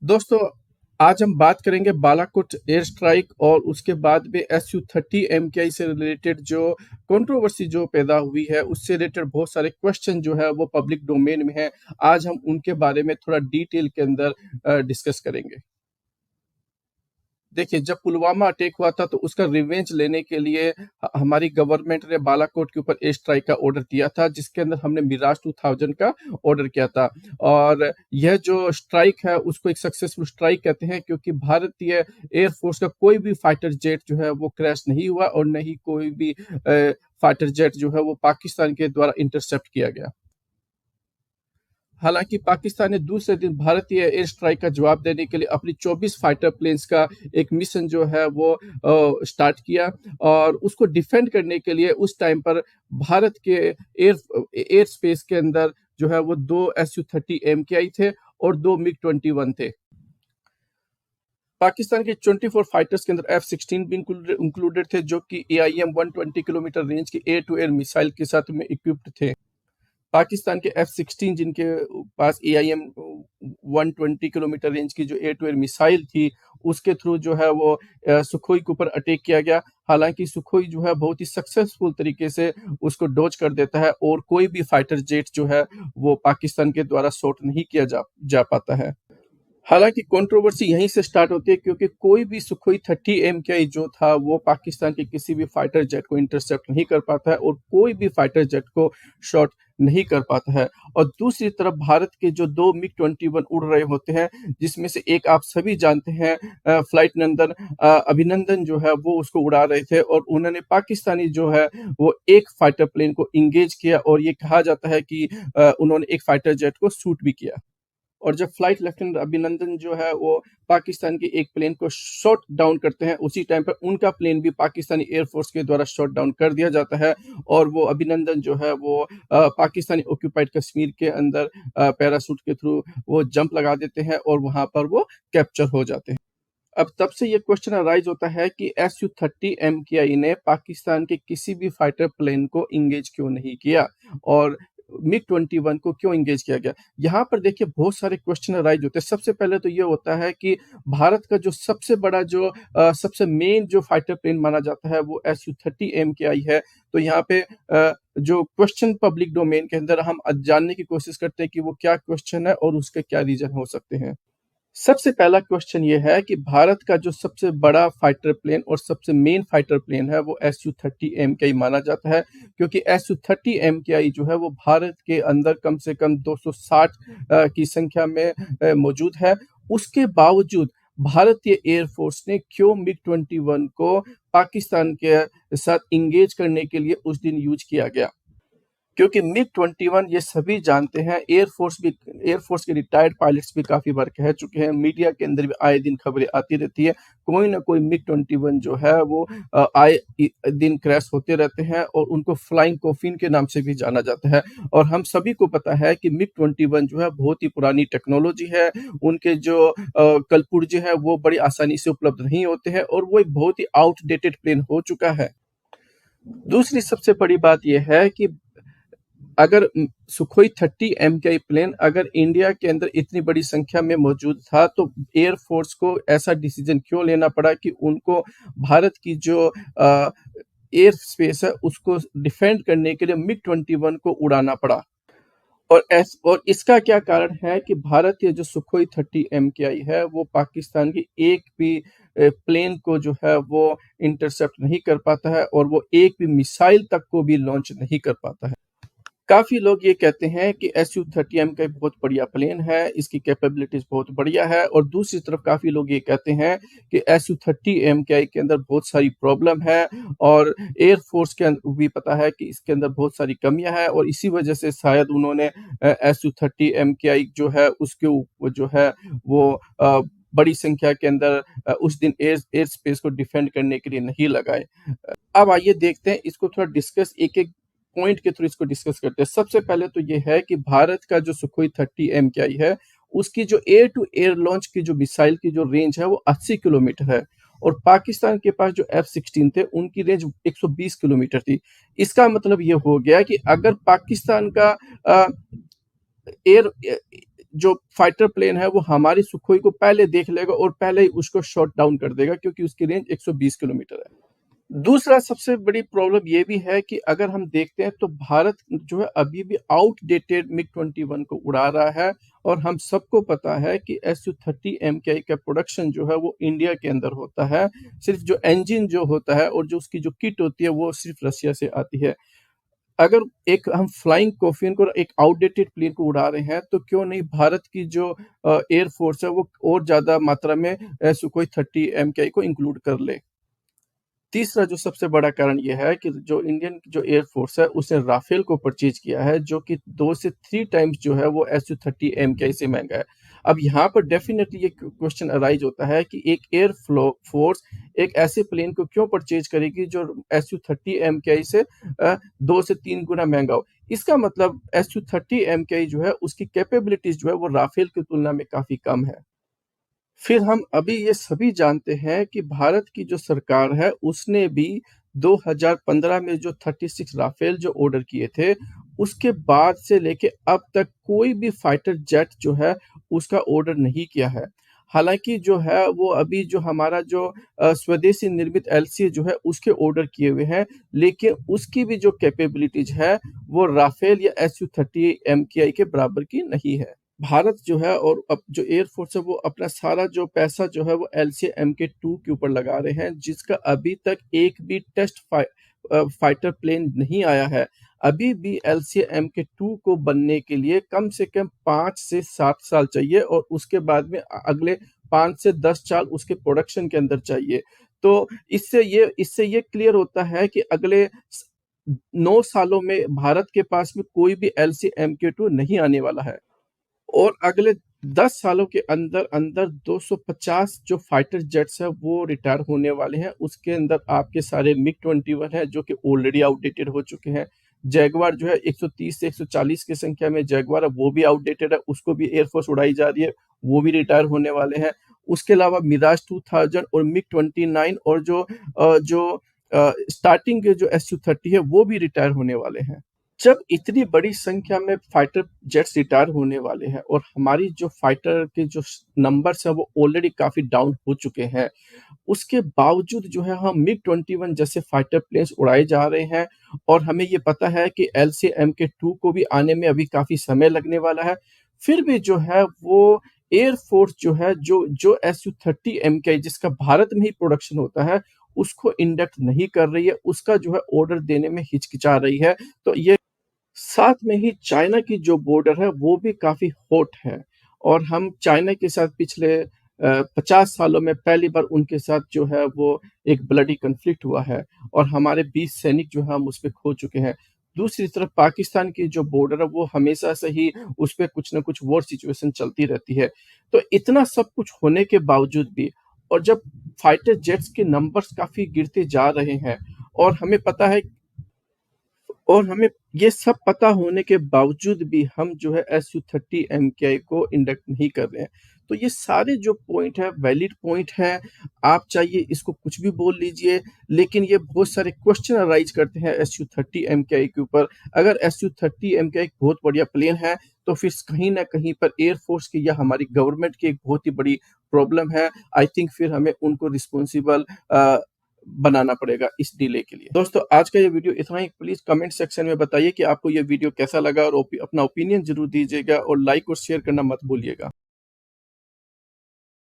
दोस्तों, आज हम बात करेंगे बालाकोट एयर स्ट्राइक और उसके बाद में SU-30 MKI से रिलेटेड जो कंट्रोवर्सी जो पैदा हुई है, उससे रिलेटेड बहुत सारे क्वेश्चन जो है वो पब्लिक डोमेन में हैं। आज हम उनके बारे में थोड़ा डिटेल के अंदर डिस्कस करेंगे। देखिए, जब पुलवामा अटैक हुआ था तो उसका रिवेंज लेने के लिए हमारी गवर्नमेंट ने बालाकोट के ऊपर एयर स्ट्राइक का ऑर्डर दिया था, जिसके अंदर हमने मिराज 2000 का ऑर्डर किया था। और यह जो स्ट्राइक है उसको एक सक्सेसफुल स्ट्राइक कहते हैं, क्योंकि भारतीय एयर फोर्स का कोई भी फाइटर जेट जो है वो क्रैश नहीं हुआ और न ही कोई भी फाइटर जेट जो है वो पाकिस्तान के द्वारा इंटरसेप्ट किया गया। हालांकि पाकिस्तान ने दूसरे दिन भारतीय एयर स्ट्राइक का जवाब देने के लिए अपनी 24 फाइटर प्लेन्स का एक मिशन जो है वो स्टार्ट किया। और उसको डिफेंड करने के लिए उस टाइम पर भारत के एयर स्पेस के अंदर जो है वो 2 SU-30 MKI थे और 2 MiG-21 थे। पाकिस्तान के 24 फाइटर्स के अंदर F-16 भी इंक्लूडेड थे, जो कि AIM 120 किलोमीटर रेंज की एयर टू एयर मिसाइल के साथ में इक्विप्ड थे। पाकिस्तान के F-16 जिनके पास AIM 120 किलोमीटर रेंज की जो एयर टू एयर मिसाइल थी, उसके थ्रू जो है वो सुखोई के ऊपर अटैक किया गया। हालांकि सुखोई जो है बहुत ही सक्सेसफुल तरीके से उसको डॉज कर देता है और कोई भी फाइटर जेट जो है वो पाकिस्तान के द्वारा शॉट नहीं किया जा पाता है। हालाँकि कंट्रोवर्सी यहीं से स्टार्ट होती है, क्योंकि कोई भी सुखोई 30 MKI जो था वो पाकिस्तान के किसी भी फाइटर जेट को इंटरसेप्ट नहीं कर पाता है और कोई भी फाइटर जेट को शॉट नहीं कर पाता है। और दूसरी तरफ भारत के जो 2 मिग-21 उड़ रहे होते हैं, जिसमें से एक आप सभी जानते हैं, फ्लाइट नंदन अभिनंदन जो है वो उसको उड़ा रहे थे और उन्होंने पाकिस्तानी जो है वो एक फाइटर प्लेन को एंगेज किया और ये कहा जाता है कि उन्होंने एक फाइटर जेट को शूट भी किया। और जब फ्लाइट लेफ्टिनेंट अभिनंदन जो है वो पाकिस्तान के एक प्लेन को शॉट डाउन करते हैं, उसी टाइम पर उनका प्लेन भी पाकिस्तानी एयरफोर्स के द्वारा शॉट डाउन कर दिया जाता है। और वो अभिनंदन जो है वो पाकिस्तानी ऑक्यूपाइड कश्मीर के अंदर पैराशूट के थ्रू वो जंप लगा देते हैं और वहां पर वो कैप्चर हो जाते हैं। अब तब से ये क्वेश्चन अराइज होता है कि SU-30 MKI ने पाकिस्तान के किसी भी फाइटर प्लेन को इंगेज क्यों नहीं किया और मिग-21 को क्यों इंगेज किया गया। यहाँ पर देखिए बहुत सारे क्वेश्चन अराइज होते हैं। सबसे पहले तो ये होता है कि भारत का जो सबसे बड़ा जो सबसे मेन जो फाइटर प्लेन माना जाता है वो SU-30 MKI है। तो यहाँ पे जो क्वेश्चन पब्लिक डोमेन के अंदर हम जानने की कोशिश करते हैं कि वो क्या क्वेश्चन है और उसके क्या रीज़न हो सकते हैं। सबसे पहला क्वेश्चन ये है कि भारत का जो सबसे बड़ा फाइटर प्लेन और सबसे मेन फाइटर प्लेन है वो SU-30 MKI माना जाता है, क्योंकि SU-30 MKI जो है वो भारत के अंदर कम से कम 260 की संख्या में मौजूद है। उसके बावजूद भारतीय एयर फोर्स ने क्यों मिग-21 को पाकिस्तान के साथ इंगेज करने के लिए उस दिन यूज़ किया गया? क्योंकि मिग-21 ये सभी जानते हैं, एयर फोर्स के रिटायर्ड पायलट्स भी काफ़ी बार कह चुके हैं, मीडिया के अंदर भी आए दिन खबरें आती रहती है, कोई न कोई मिग-21 जो है वो आए दिन क्रैश होते रहते हैं और उनको फ्लाइंग कॉफ़िन के नाम से भी जाना जाता है। और हम सभी को पता है कि मिग-21 जो है बहुत ही पुरानी टेक्नोलॉजी है, उनके जो कलपुर्जे हैं वो बड़ी आसानी से उपलब्ध नहीं होते हैं और वो एक बहुत ही आउटडेटेड प्लेन हो चुका है। दूसरी सबसे बड़ी बात ये है कि अगर सुखोई 30 MKI प्लेन अगर इंडिया के अंदर इतनी बड़ी संख्या में मौजूद था, तो एयर फोर्स को ऐसा डिसीजन क्यों लेना पड़ा कि उनको भारत की जो एयर स्पेस है, उसको डिफेंड करने के लिए मिग-21 को उड़ाना पड़ा। और इसका क्या कारण है कि भारतीय जो सुखोई 30 MKI है, वो पाकिस्तान की एक भी प्लेन को जो है वो इंटरसेप्ट नहीं कर पाता है और वो एक भी मिसाइल तक को भी लॉन्च नहीं कर पाता है। काफ़ी लोग ये कहते हैं कि SU-30M का एक बहुत बढ़िया प्लेन है, इसकी कैपेबिलिटीज़ बहुत बढ़िया है। और दूसरी तरफ काफ़ी लोग ये कहते हैं कि SU-30MKI के अंदर बहुत सारी प्रॉब्लम है और एयर फ़ोर्स के भी पता है कि इसके अंदर बहुत सारी कमियाँ हैं और इसी वजह से शायद उन्होंने SU-30MKI जो है उसके जो है वो बड़ी संख्या के अंदर उस दिन एयर स्पेस को डिफेंड करने के लिए नहीं लगाए। अब आइए देखते हैं इसको थोड़ा डिस्कस एक-एक पॉइंट के थ्रू इसको डिस्कस करते हैं। सबसे पहले तो ये है कि भारत का जो सुखोई 30 MKI है, उसकी जो एयर टू एयर लॉन्च की जो मिसाइल की जो रेंज है वो 80 किलोमीटर है और पाकिस्तान के पास जो F-16 थे उनकी रेंज 120 किलोमीटर थी। इसका मतलब ये हो गया कि अगर पाकिस्तान का अ, एयर जो फाइटर प्लेन है वो हमारी सुखोई को पहले देख लेगा और पहले ही उसको शॉट डाउन कर देगा, क्योंकि उसकी रेंज 120 किलोमीटर है। दूसरा सबसे बड़ी प्रॉब्लम ये भी है कि अगर हम देखते हैं तो भारत जो है अभी भी आउटडेटेड मिग-21 को उड़ा रहा है, और हम सबको पता है कि Su-30 MKI का प्रोडक्शन जो है वो इंडिया के अंदर होता है। सिर्फ जो इंजन जो होता है और जो उसकी जो किट होती है वो सिर्फ रसिया से आती है। अगर एक हम फ्लाइंग कॉफिन को, एक आउटडेटेड प्लेन को उड़ा रहे हैं, तो क्यों नहीं भारत की जो एयर फोर्स है वो और ज़्यादा मात्रा में सुखोई 30 MKI को इंक्लूड कर ले। तीसरा जो सबसे बड़ा कारण ये है कि जो इंडियन जो एयर फोर्स है उसने राफेल को परचेज किया है, जो कि 2 से 3 टाइम्स जो है वो Su-30 MKI से महँगा है। अब यहाँ पर डेफिनिटली ये क्वेश्चन अराइज होता है कि एक एयर फोर्स एक ऐसे प्लेन को क्यों परचेज करेगी जो Su-30 MKI से 2 से 3 गुना महँगा हो। इसका मतलब Su-30 MKI जो है उसकी कैपेबिलिटीज़ जो है वो राफेल की तुलना में काफ़ी कम है। फिर हम अभी ये सभी जानते हैं कि भारत की जो सरकार है उसने भी 2015 में जो 36 राफेल जो ऑर्डर किए थे, उसके बाद से लेके अब तक कोई भी फाइटर जेट जो है उसका ऑर्डर नहीं किया है। हालाँकि जो है वो अभी जो हमारा जो स्वदेशी निर्मित एलसीए जो है उसके ऑर्डर किए हुए हैं, लेकिन उसकी भी जो कैपेबिलिटीज़ है वो राफेल या Su-30 MKI के बराबर की नहीं है। भारत जो है और अब जो एयर फोर्स है वो अपना सारा जो पैसा जो है वो एलसीए MK2 के ऊपर लगा रहे हैं, जिसका अभी तक एक भी फाइटर प्लेन नहीं आया है। अभी भी एलसीए MK2 को बनने के लिए कम से कम 5 से 7 साल चाहिए, और उसके बाद में अगले 5 से 10 साल उसके प्रोडक्शन के अंदर चाहिए। तो इससे ये क्लियर होता है कि अगले 9 सालों में भारत के पास में कोई भी एलसीए MK2 नहीं आने वाला है। और अगले 10 सालों के अंदर-अंदर 250 जो फाइटर जेट्स हैं वो रिटायर होने वाले हैं। उसके अंदर आपके सारे मिग-21 हैं जो कि ऑलरेडी आउटडेटेड हो चुके हैं। जैगुआर जो है 130 से 140 की संख्या में जैगुआर है, वो भी आउटडेटेड है, उसको भी एयर फोर्स उड़ाई जा रही है, वो भी रिटायर होने वाले हैं। उसके अलावा मिराज 2000 और मिग-29 और स्टार्टिंग के जो Su-30 है वो भी रिटायर होने वाले हैं। जब इतनी बड़ी संख्या में फाइटर जेट्स रिटायर होने वाले हैं और हमारी जो फाइटर के जो नंबर्स हैं वो ऑलरेडी काफ़ी डाउन हो चुके हैं, उसके बावजूद जो है हम मिग-21 जैसे फाइटर प्लेन्स उड़ाए जा रहे हैं, और हमें ये पता है कि एलसीए MK2 को भी आने में अभी काफ़ी समय लगने वाला है। फिर भी जो है वो एयर फोर्स जो है जो Su-30 MKI जिसका भारत में ही प्रोडक्शन होता है, उसको इंडक्ट नहीं कर रही है, उसका जो है ऑर्डर देने में हिचकिचा रही है। तो ये साथ में ही चाइना की जो बॉर्डर है वो भी काफ़ी हॉट है, और हम चाइना के साथ पिछले 50 सालों में पहली बार उनके साथ जो है वो एक ब्लडी कॉन्फ्लिक्ट हुआ है, और हमारे 20 सैनिक जो है हम उस पे खो चुके हैं। दूसरी तरफ पाकिस्तान की जो बॉर्डर है वो हमेशा से ही उस पे कुछ न कुछ वॉर सिचुएशन चलती रहती है। तो इतना सब कुछ होने के बावजूद भी, और जब फाइटर जेट्स के नंबर्स काफ़ी गिरते जा रहे हैं, और हमें पता है और हमें ये सब पता होने के बावजूद भी हम जो है Su-30 MKI को इंडक्ट नहीं कर रहे हैं। तो ये सारे जो पॉइंट है वैलिड पॉइंट है, आप चाहिए इसको कुछ भी बोल लीजिए, लेकिन ये बहुत सारे क्वेश्चन अराइज़ करते हैं Su-30 MKI के ऊपर। अगर Su-30 MKI एक बहुत बढ़िया प्लेन है, तो फिर कहीं न कहीं पर एयर फोर्स की या हमारी गवर्नमेंट की एक बहुत ही बड़ी प्रॉब्लम है। आई थिंक फिर हमें उनको रिस्पॉन्सिबल बनाना पड़ेगा इस डिले के लिए। दोस्तों, आज का ये वीडियो इतना ही। प्लीज़ कमेंट सेक्शन में बताइए कि आपको ये वीडियो कैसा लगा, और अपना ओपिनियन ज़रूर दीजिएगा, और लाइक और शेयर करना मत भूलिएगा।